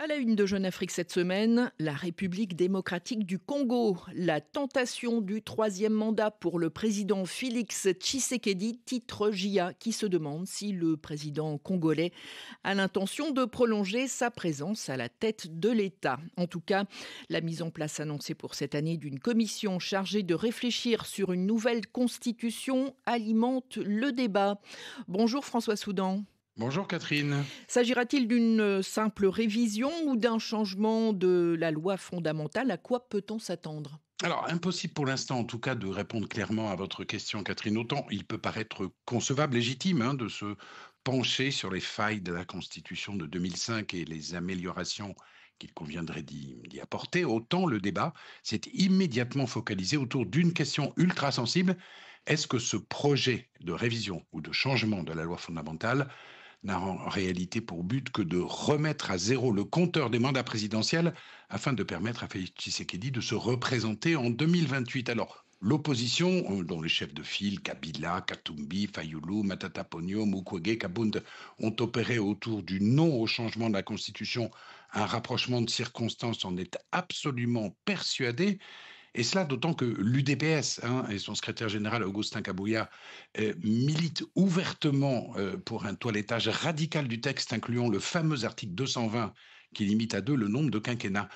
À la une de Jeune Afrique cette semaine, la République démocratique du Congo. La tentation du troisième mandat pour le président Félix Tshisekedi, titre JA, qui se demande si le président congolais a l'intention de prolonger sa présence à la tête de l'État. En tout cas, la mise en place annoncée pour cette année d'une commission chargée de réfléchir sur une nouvelle constitution alimente le débat. Bonjour François Soudan. Bonjour Catherine. S'agira-t-il d'une simple révision ou d'un changement de la loi fondamentale? À quoi peut-on s'attendre? Alors, impossible pour l'instant, en tout cas, de répondre clairement à votre question, Catherine. Autant il peut paraître concevable, légitime, de se pencher sur les failles de la Constitution de 2005 et les améliorations qu'il conviendrait d'y apporter, autant le débat s'est immédiatement focalisé autour d'une question ultra sensible. Est-ce que ce projet de révision ou de changement de la loi fondamentale n'a en réalité pour but que de remettre à zéro le compteur des mandats présidentiels afin de permettre à Félix Tshisekedi de se représenter en 2028. Alors, l'opposition, dont les chefs de file, Kabila, Katumbi, Fayoulou, Matata Ponyo, Mukwege, Kabund, ont opéré autour du non au changement de la Constitution un rapprochement de circonstances, en est absolument persuadé. Et cela d'autant que l'UDPS et son secrétaire général Augustin Kabouya militent ouvertement pour un toilettage radical du texte, incluant le fameux article 220 qui limite à 2 le nombre de quinquennats.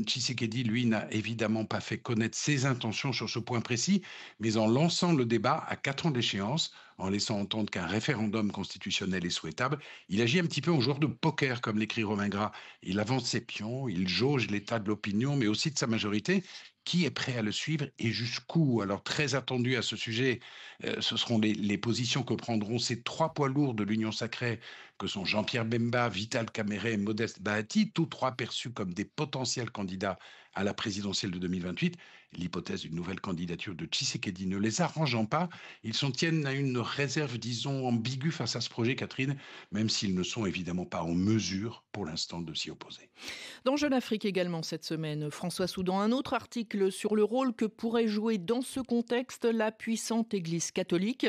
Tshisekedi, lui, n'a évidemment pas fait connaître ses intentions sur ce point précis, mais en lançant le débat à 4 ans d'échéance, en laissant entendre qu'un référendum constitutionnel est souhaitable, il agit un petit peu en joueur de poker, comme l'écrit Romain Gras. Il avance ses pions, il jauge l'état de l'opinion, mais aussi de sa majorité. Qui est prêt à le suivre et jusqu'où? Alors, très attendu à ce sujet, ce seront les positions que prendront ces 3 poids lourds de l'Union sacrée, que sont Jean-Pierre Bemba, Vital Kamerhe et Modeste Bahati, tous 3 perçus comme des potentiels candidats à la présidentielle de 2028. L'hypothèse d'une nouvelle candidature de Tshisekedi ne les arrangeant pas, ils s'en tiennent à une réserve, disons, ambiguë face à ce projet, Catherine, même s'ils ne sont évidemment pas en mesure, pour l'instant, de s'y opposer. Dans Jeune Afrique également cette semaine, François Soudan, un autre article sur le rôle que pourrait jouer dans ce contexte la puissante Église catholique.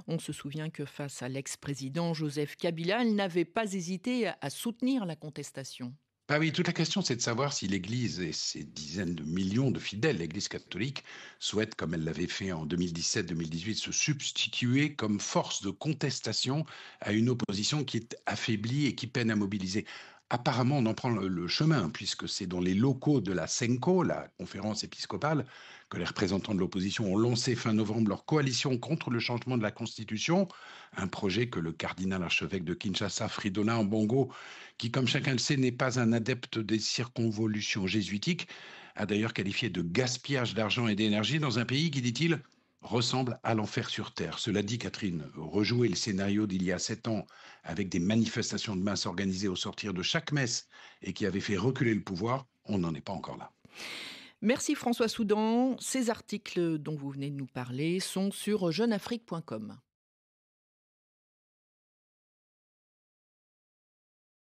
On se souvient que face à l'ex-président Joseph Kabila, elle n'avait pas hésité à soutenir la contestation. Ah oui, toute la question, c'est de savoir si l'Église et ses dizaines de millions de fidèles, l'Église catholique, souhaite, comme elle l'avait fait en 2017-2018, se substituer comme force de contestation à une opposition qui est affaiblie et qui peine à mobiliser. Apparemment, on en prend le chemin, puisque c'est dans les locaux de la CENCO, la conférence épiscopale, que les représentants de l'opposition ont lancé fin novembre leur coalition contre le changement de la Constitution, un projet que le cardinal archevêque de Kinshasa, Fridolin Ambongo, qui, comme chacun le sait, n'est pas un adepte des circonvolutions jésuitiques, a d'ailleurs qualifié de gaspillage d'argent et d'énergie dans un pays qui, dit-il, ressemble à l'enfer sur Terre. Cela dit, Catherine, rejouer le scénario d'il y a 7 ans avec des manifestations de masse organisées au sortir de chaque messe et qui avaient fait reculer le pouvoir, on n'en est pas encore là. Merci François Soudan. Ces articles dont vous venez de nous parler sont sur jeuneafrique.com.